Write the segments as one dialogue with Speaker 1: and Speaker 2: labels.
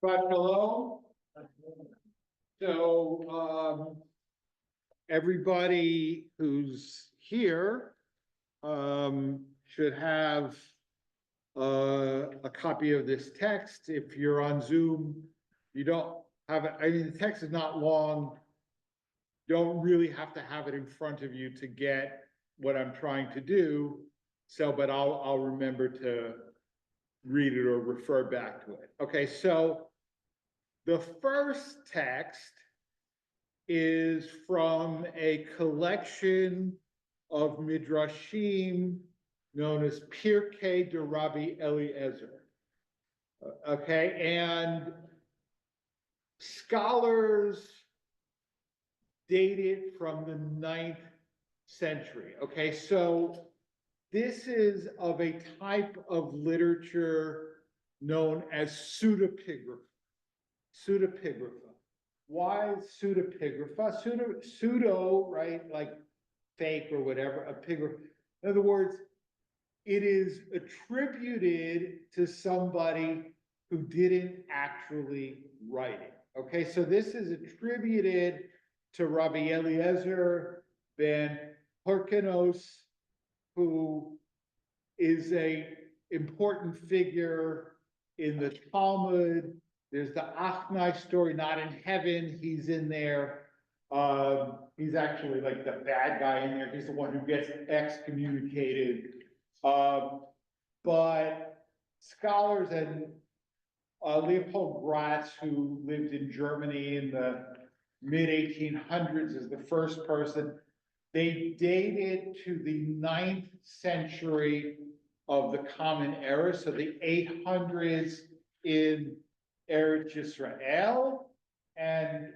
Speaker 1: Shabbat Shalom. So, everybody who's here, should have a copy of this text. If you're on Zoom, you don't have it. I mean, the text is not long. Don't really have to have it in front of you to get what I'm trying to do. So, but I'll remember to read it or refer back to it. Okay, so the first text is from a collection of midrashim known as Pirkei de Rabbi Eliezer. Okay, and scholars date it from the 9th century. Okay, so this is of a type of literature known as pseudepigrapha. Pseudepigrapha. Why pseudepigrapha? Pseudo, right? Like fake or whatever, epigrapha. In other words, it is attributed to somebody who didn't actually write it. Okay, so this is attributed to Rabbi Eliezer ben Hyrcanos, who is a important figure in the Talmud. There's the Achnai story, not in heaven. He's in there. He's actually like the bad guy in there. He's the one who gets excommunicated. But scholars and Leopold Gratz, who lived in Germany in the mid-1800s, is the first person. They date it to the 9th century of the Common Era, so the 800s in Eretz Yisrael. And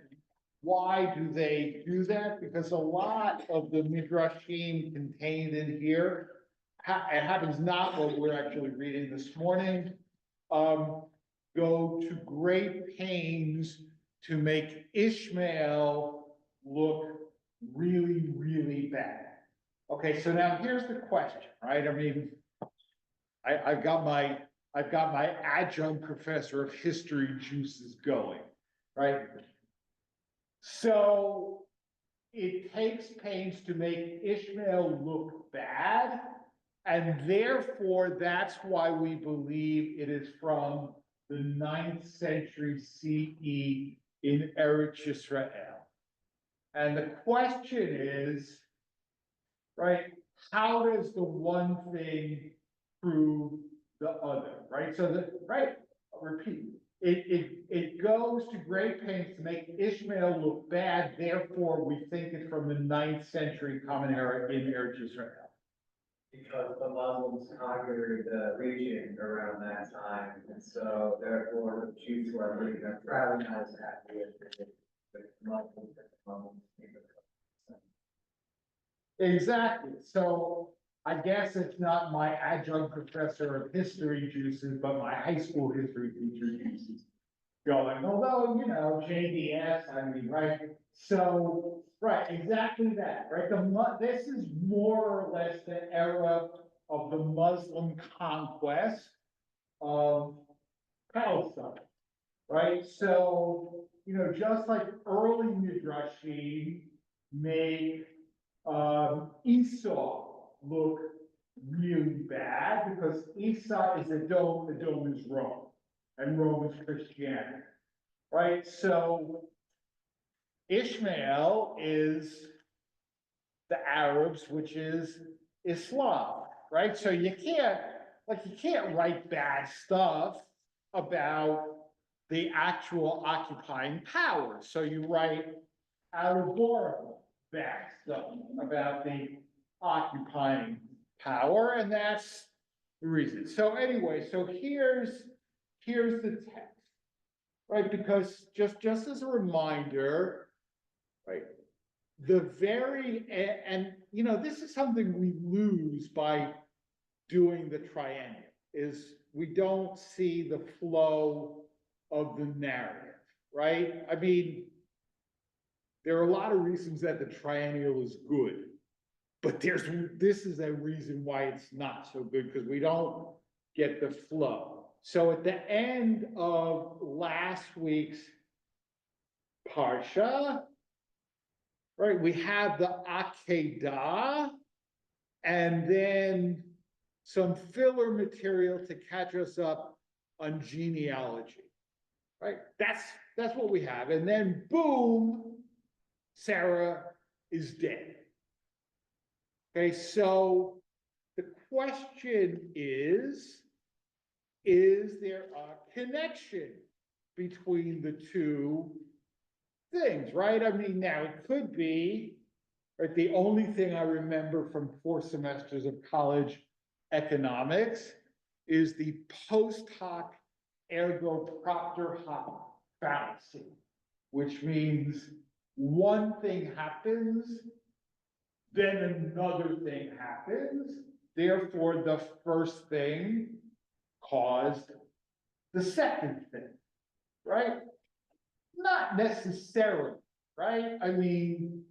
Speaker 1: why do they do that? Because a lot of the midrashim contained in here, it happens not what we're actually reading this morning, go to great pains to make Ishmael look really, really bad. Okay, so now here's the question, right? I mean, I've got my adjunct professor of history juices going, right? So it takes pains to make Ishmael look bad, and therefore that's why we believe it is from the 9th century CE in Eretz Yisrael. And the question is, right, how does the one thing prove the other, right? So right, I'll repeat, it goes to great pains to make Ishmael look bad, therefore we think it's from the 9th century Common Era in Eretz Yisrael.
Speaker 2: Because the Muslims conquered the region around that time, and so therefore the Jews were really probably not as happy with the Muslims as the Muslims.
Speaker 1: Exactly. So I guess it's not my adjunct professor of history juices, but my high school history teacher juices going. Although, you know, JDS, I mean, right? So, right, exactly that, right? This is more or less the era of the Muslim conquest of Palestine, right? So, you know, just like early midrashim made Esau look really bad because Esau is Edom is Rome, and Rome is Christianity, right? So Ishmael is the Arabs, which is Islam, right? So you can't write bad stuff about the actual occupying power. So you write allegorical bad stuff about the occupying power, and that's the reason. So anyway, so here's the text, right? Because just as a reminder, right, and you know, this is something we lose by doing the triennial, is we don't see the flow of the narrative, right? I mean, there are a lot of reasons that the triennial is good, but this is a reason why it's not so good, because we don't get the flow. So at the end of last week's Parsha, right, we have the Akedah, and then some filler material to catch us up on genealogy, right? That's what we have. And then boom, Sarah is dead. Okay, so the question is there a connection between the two things, right? I mean, now it could be, right? The only thing I remember from 4 semesters of college economics is the post hoc ergo propter hoc fallacy, which means one thing happens, then another thing happens, therefore the first thing caused the second thing, right? Not necessarily, right? I mean,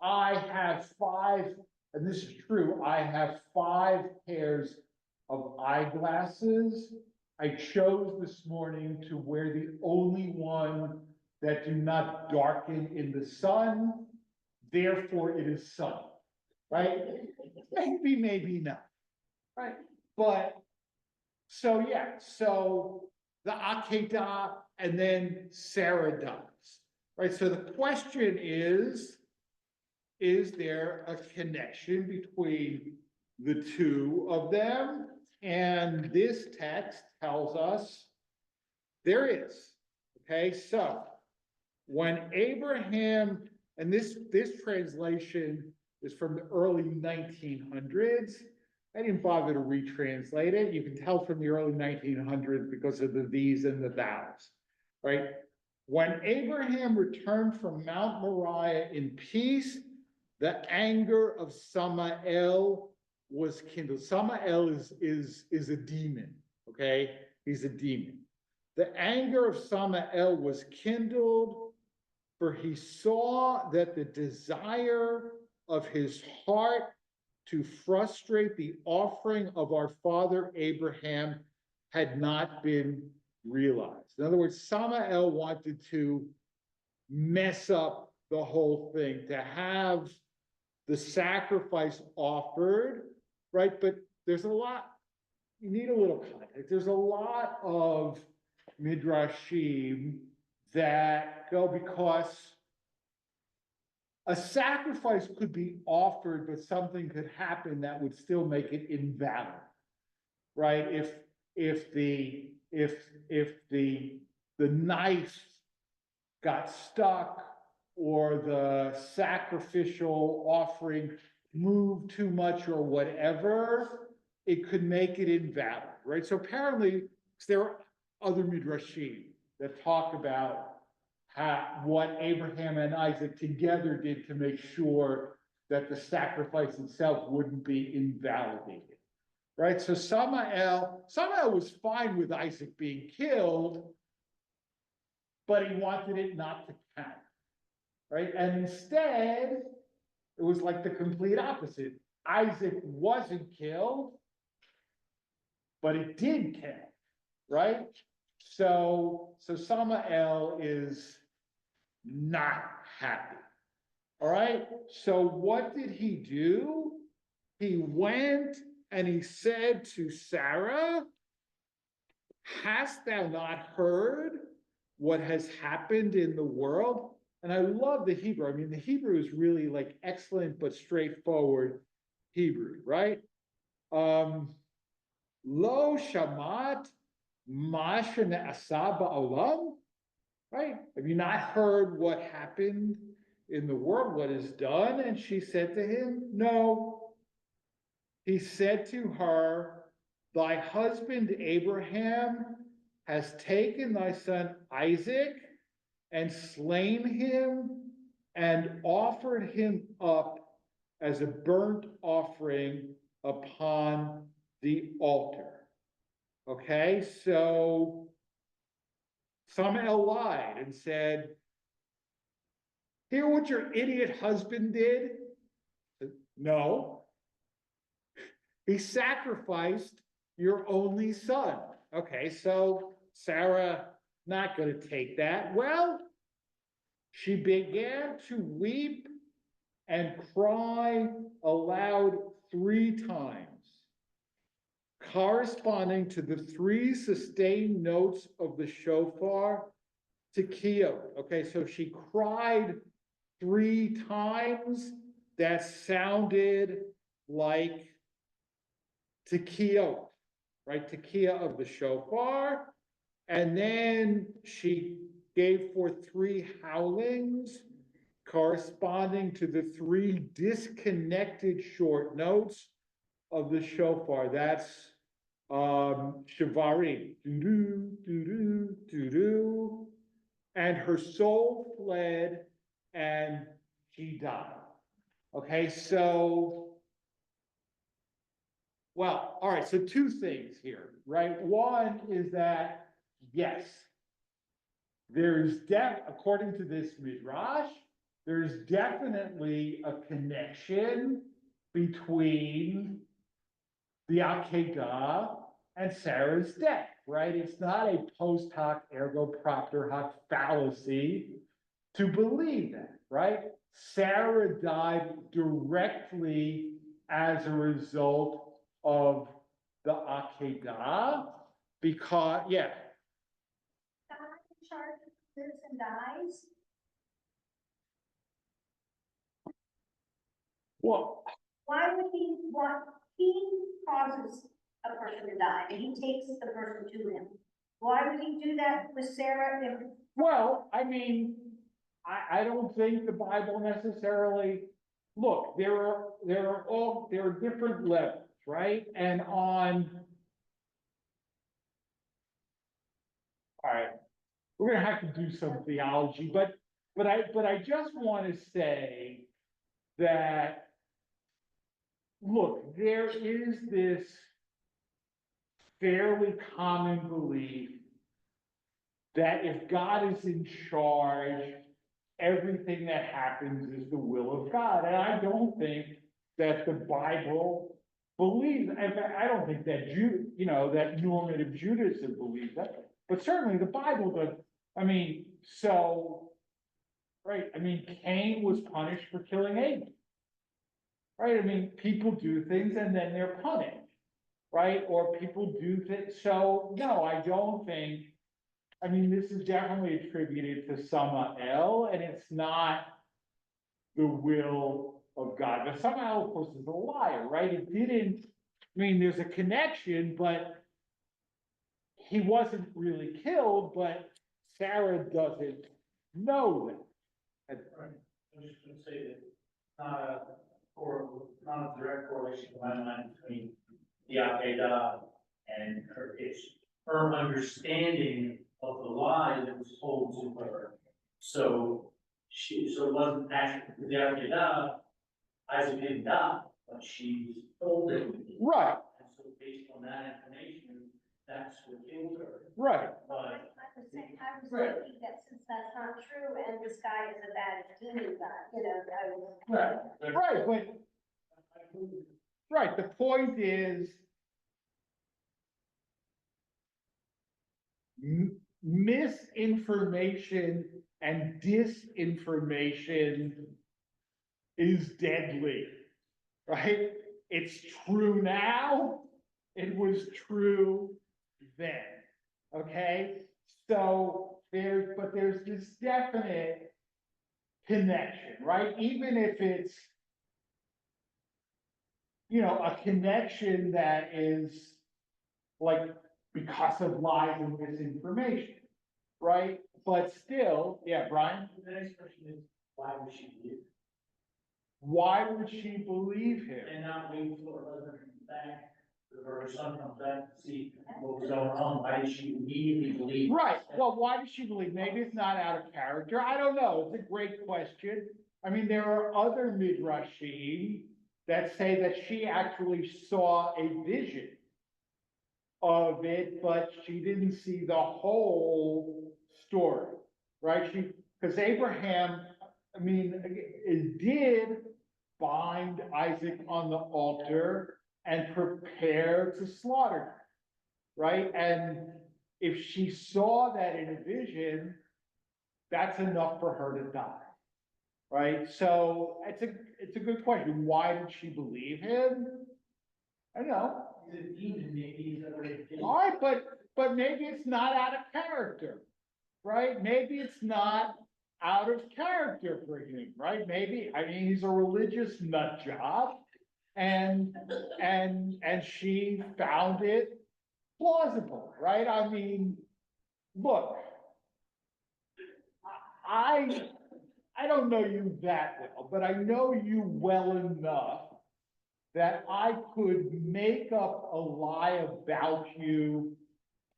Speaker 1: I have 5, and this is true, I have 5 pairs of eyeglasses. I chose this morning to wear the only one that do not darken in the sun, therefore it is sun, right? Maybe, maybe not, right? But, so yeah, so the Akedah, and then Sarah dies, right? So the question is there a connection between the two of them? And this text tells us there is, okay? So when Abraham, and this translation is from the early 1900s. I didn't bother to retranslate it. You can tell from the early 1900s because of the these and the thous, right? When Abraham returned from Mount Moriah in peace, the anger of Samael was kindled. Samael is a demon, okay? He's a demon. The anger of Samael was kindled, for he saw that the desire of his heart to frustrate the offering of our father Abraham had not been realized. In other words, Samael wanted to mess up the whole thing, to have the sacrifice offered, right? But there's a lot, you need a little context. There's a lot of midrashim that go, because a sacrifice could be offered, but something could happen that would still make it invalid, right? If the knife got stuck, or the sacrificial offering moved too much, or whatever, it could make it invalid, right? So apparently, there are other midrashim that talk about what Abraham and Isaac together did to make sure that the sacrifice itself wouldn't be invalidated, right? So Samael was fine with Isaac being killed, but he wanted it not to count, right? And instead, it was like the complete opposite. Isaac wasn't killed, but it did count, right? So Samael is not happy. All right. So what did he do? He went and he said to Sarah, "Hast thou not heard what has happened in the world?" And I love the Hebrew. I mean, the Hebrew is really like excellent but straightforward Hebrew, right? Lo shamat masha ne'asa ba'olam. Right? Have you not heard what happened in the world, what is done? And she said to him, no. He said to her, thy husband Abraham has taken thy son Isaac and slain him and offered him up as a burnt offering upon the altar. Okay, so Samael lied and said, hear what your idiot husband did? No. He sacrificed your only son. Okay, so Sarah, not gonna take that. Well, she began to weep and cry aloud 3 times, corresponding to the 3 sustained notes of the shofar tekiah. Okay, so she cried 3 times. That sounded like tekiah, right? Tekiah of the shofar. And then she gave forth 3 howlings corresponding to the 3 disconnected short notes of the shofar. That's shivarim, doo-doo, doo-doo, doo-doo. And her soul fled and she died. Okay, so, well, all right, so 2 things here, right? One is that, yes, according to this midrash, there's definitely a connection between the Akedah and Sarah's death, right? It's not a post hoc ergo propter hoc fallacy to believe that, right? Sarah died directly as a result of the Akedah, because, yeah.
Speaker 3: God in charge lives and dies.
Speaker 1: Well,
Speaker 3: Why would he causes a person to die and he takes the person to him? Why would he do that with Sarah?
Speaker 1: well, I mean, I don't think the Bible necessarily, look, there are different levels, right? And all right, we're gonna have to do some theology, but I just want to say that, look, there is this fairly common belief that if God is in charge, everything that happens is the will of God. And I don't think that the Bible believes, in fact, I don't think that that normative Judaism believes that, but certainly the Bible does. I mean, so, right, I mean, Cain was punished for killing Abel. Right, I mean, people do things and then they're punished, right? Or people do things, so, no, I don't think, I mean, this is definitely attributed to Samael, and it's not the will of God. But Samael, of course, is a liar, right? It didn't, I mean, there's a connection, but he wasn't really killed, but Sarah doesn't know that.
Speaker 4: Right, I'm just gonna say that, not a direct correlation in my mind between the Akedah and her understanding of the lie that was told to her. So it wasn't actually the Akedah, Isaac didn't die, but she was told it.
Speaker 1: Right,
Speaker 4: And so based on that information, that's what killed her.
Speaker 1: right.
Speaker 4: But
Speaker 3: I was thinking that since that's not true and this guy is a bad demon guy, I was.
Speaker 1: Right, right, the point is, misinformation and disinformation is deadly, right? It's true now, it was true then, okay? So there's this definite connection, right? Even if it's, a connection that is like because of lies and misinformation, right? But still, yeah, Brian,
Speaker 4: the next question is, why would she believe?
Speaker 1: why would she believe him?
Speaker 4: And not wait for her husband to come back, or her son comes back to see what was going on, why did she immediately believe?
Speaker 1: Right, well, why does she believe? Maybe it's not out of character, I don't know, it's a great question. I mean, there are other midrashim that say that she actually saw a vision of it, but she didn't see the whole story, right? Because Abraham, I mean, it did bind Isaac on the altar and prepare to slaughter him, right? And if she saw that in a vision, that's enough for her to die, right? So it's a good question. Why did she believe him? I don't know.
Speaker 4: He's a demon, maybe he's already.
Speaker 1: All right, but maybe it's not out of character, right? Maybe it's not out of character for him, right? Maybe, I mean, he's a religious nut job, and she found it plausible, right? I mean, look, I don't know you that well, but I know you well enough that I could make up a lie about you,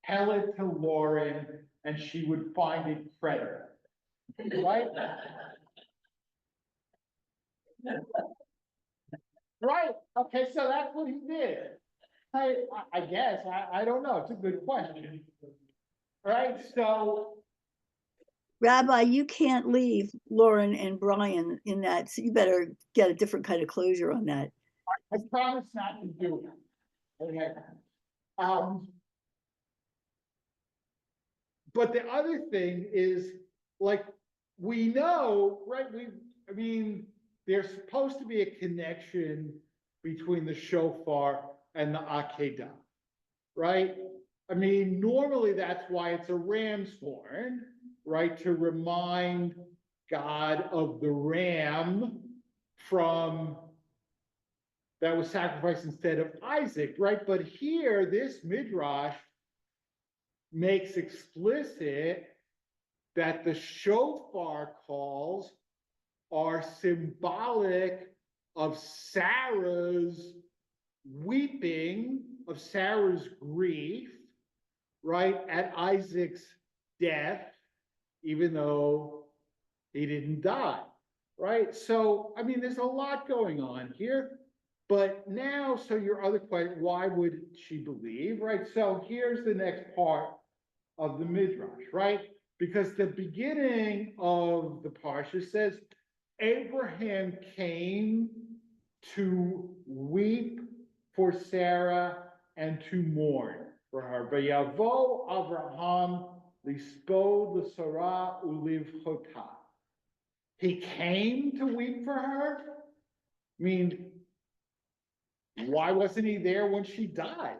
Speaker 1: tell it to Lauren, and she would find it credible, right? Right, okay, so that's what he did. I guess, I don't know, it's a good question. Right, so,
Speaker 5: Rabbi, you can't leave Lauren and Brian in that, so you better get a different kind of closure on that.
Speaker 1: I promise not to do it. Okay. But the other thing is, like, we know, right, I mean, there's supposed to be a connection between the shofar and the Akedah, right? I mean, normally that's why it's a ram's horn, right? To remind God of the ram that was sacrificed instead of Isaac, right? But here, this midrash makes explicit that the shofar calls are symbolic of Sarah's weeping, of Sarah's grief, right, at Isaac's death, even though he didn't die, right? So, I mean, there's a lot going on here. But now, so your other question, why would she believe, right? So here's the next part of the midrash, right? Because the beginning of the parsha says, Abraham came to weep for Sarah and to mourn for her. Vayavo Avraham lispod l'Sarah ulivchota. He came to weep for her? I mean, why wasn't he there when she died?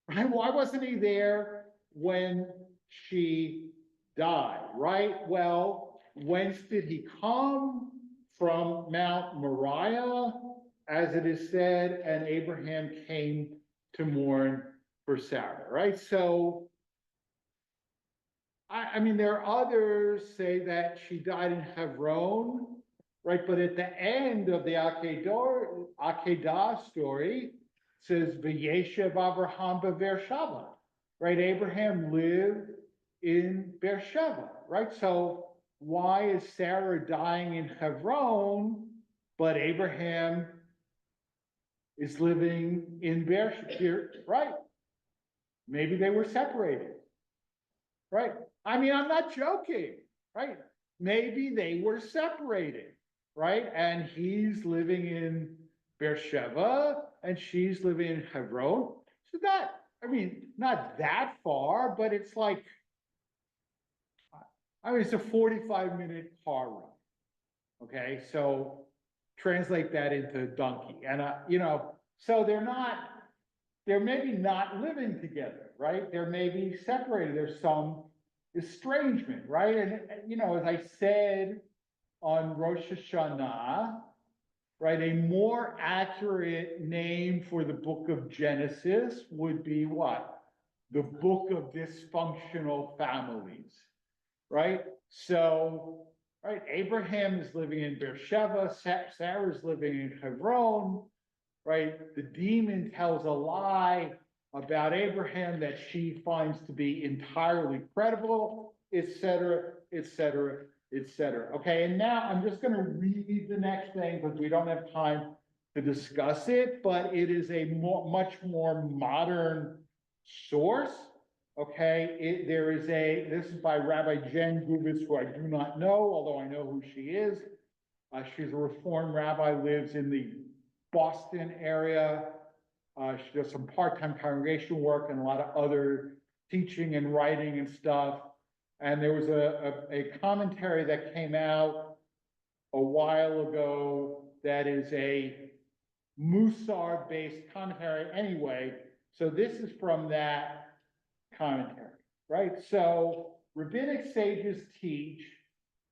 Speaker 1: Right? Why wasn't he there when she died? Right? Well, whence did he come? From Mount Moriah, as it is said, and Abraham came to mourn for Sarah, right? So, I mean, there are others say that she died in Hebron, right? But at the end of the Akedah story, it says, V'yeshev Avraham be'Beersheva, right? Abraham lived in Beersheba, right? So why is Sarah dying in Hebron, but Abraham is living in Beersheba, right? Maybe they were separated, right? I mean, I'm not joking, right? Maybe they were separated, right? And he's living in Beersheba and she's living in Hebron. So that, I mean, not that far, but it's like, I mean, it's a 45-minute car ride. Okay, so translate that into donkey. And, so they're maybe not living together, right? They're maybe separated. There's some estrangement, right? And, as I said on Rosh Hashanah, right, a more accurate name for the book of Genesis would be what? The book of dysfunctional families, right? So, right, Abraham is living in Beersheba, Sarah's living in Hebron, right? The demon tells a lie about Abraham that she finds to be entirely credible, etc., etc., etc. Okay, and now I'm just going to read the next thing because we don't have time to discuss it, but it is a much more modern source. Okay, this is by Rabbi Jen Gubitz, who I do not know, although I know who she is. She's a Reform rabbi, lives in the Boston area. She does some part-time congregation work and a lot of other teaching and writing and stuff. And there was a commentary that came out a while ago that is a Musar-based commentary anyway. So this is from that commentary, right? So rabbinic sages teach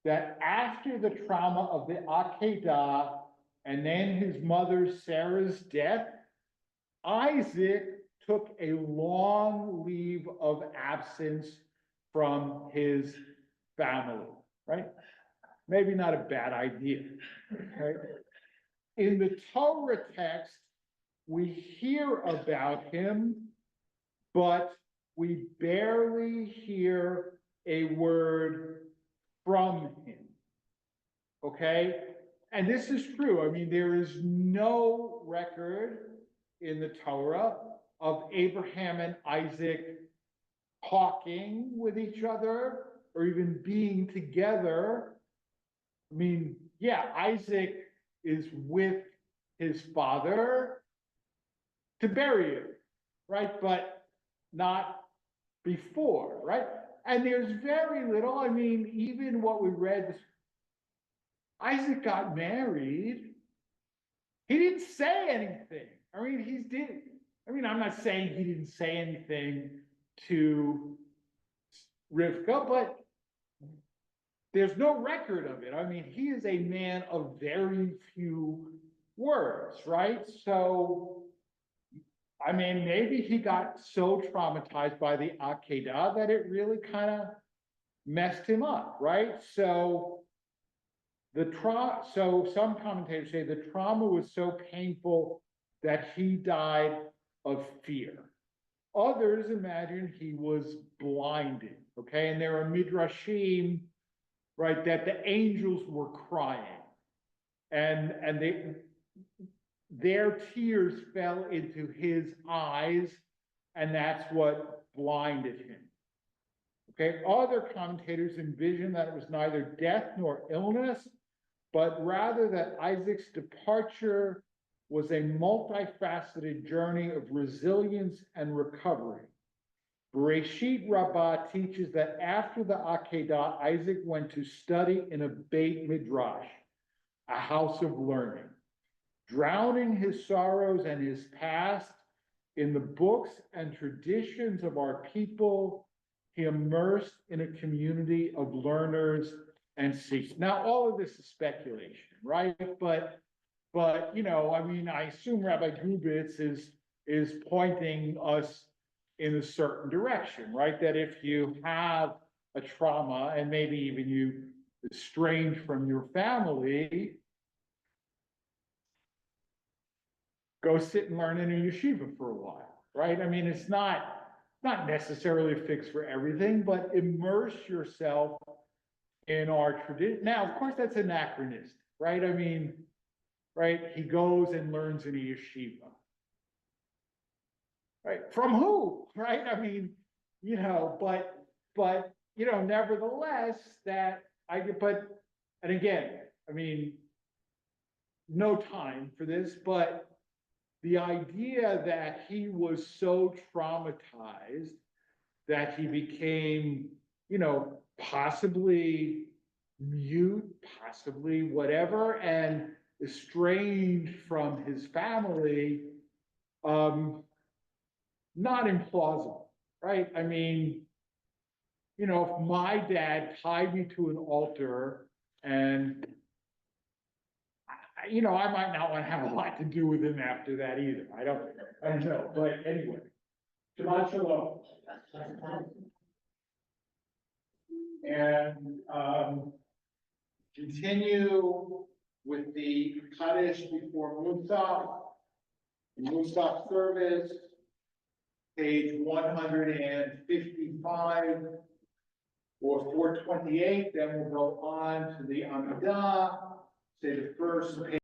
Speaker 1: that after the trauma of the Akedah and then his mother Sarah's death, Isaac took a long leave of absence from his family, right? Maybe not a bad idea, okay? In the Torah text, we hear about him, but we barely hear a word from him, okay? And this is true. I mean, there is no record in the Torah of Abraham and Isaac talking with each other or even being together. I mean, yeah, Isaac is with his father to bury him, right? But not before, right? And there's very little, I mean, even what we read, Isaac got married. He didn't say anything. I mean, I'm not saying he didn't say anything to Rivka, but there's no record of it. I mean, he is a man of very few words, right? So, I mean, maybe he got so traumatized by the Akedah that it really kind of messed him up, right? So so some commentators say the trauma was so painful that he died of fear. Others imagine he was blinded, okay? And there are midrashim, right, that the angels were crying, and their tears fell into his eyes, and that's what blinded him. Okay, other commentators envision that it was neither death nor illness, but rather that Isaac's departure was a multifaceted journey of resilience and recovery. Bereshit Rabbah teaches that after the Akedah, Isaac went to study in a Beit Midrash, a house of learning, drowning his sorrows and his past in the books and traditions of our people. He immersed in a community of learners and seeks. Now, all of this is speculation, right? But you know, I mean, I assume Rabbi Gubitz is pointing us in a certain direction, right? That if you have a trauma and maybe even you estranged from your family, go sit and learn in a yeshiva for a while, right? I mean, it's not necessarily a fix for everything, but immerse yourself in our tradition. Now, of course, that's anachronistic, right? I mean, right? He goes and learns in a yeshiva. Right? From who? Right? I mean, you know, but you know, nevertheless, and again, I mean, no time for this, but the idea that he was so traumatized that he became, you know, possibly mute, possibly whatever, and estranged from his family, not implausible, right? I mean, you know, if my dad tied me to an altar and, you know, I might not want to have a lot to do with him after that either. I don't know, but anyway. Shabbat Shalom. And continue with the Kaddish before Musaf service, page 155 or 428. Then we'll go on to the Amidah, say the first page.